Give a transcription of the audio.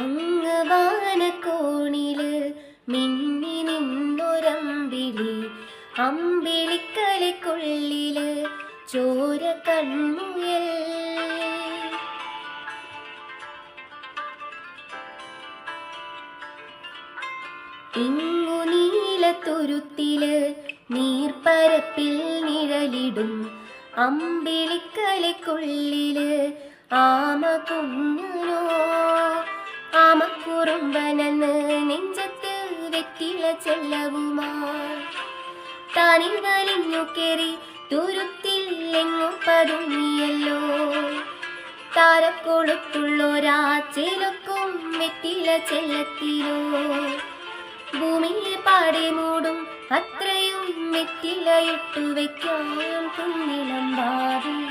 അങ്ങ് വാനക്കോണില് മിന്നി നിന്നൊരമ്പിളി, അമ്പിളിക്കലയ്ക്കുള്ളില് ചോര കൺമുയൽ. ഇങ്ങു നീലത്തുരുത്തില് നീർപ്പരപ്പിൽ നിഴലിടും അമ്പിളിക്കലയ്ക്കുള്ളില് ആമ കുഞ്ഞനോ. ആമക്കുറുമ്പനെന്ന് നെഞ്ചത്ത് വെറ്റില ചെല്ലവുമായി താനിൽ വലിഞ്ഞു കേറി തുരുത്തിൽ എങ്ങും പതുങ്ങിയല്ലോ. താരക്കൊളുത്തുള്ളൊരാ ചെലുക്കും വെറ്റില ചെല്ലത്തിലോ. ഭൂമിയെ പാടെ മൂടും അത്രയും വെറ്റിലയിട്ടു വയ്ക്കാൻ കുഞ്ഞിളം ബാവി.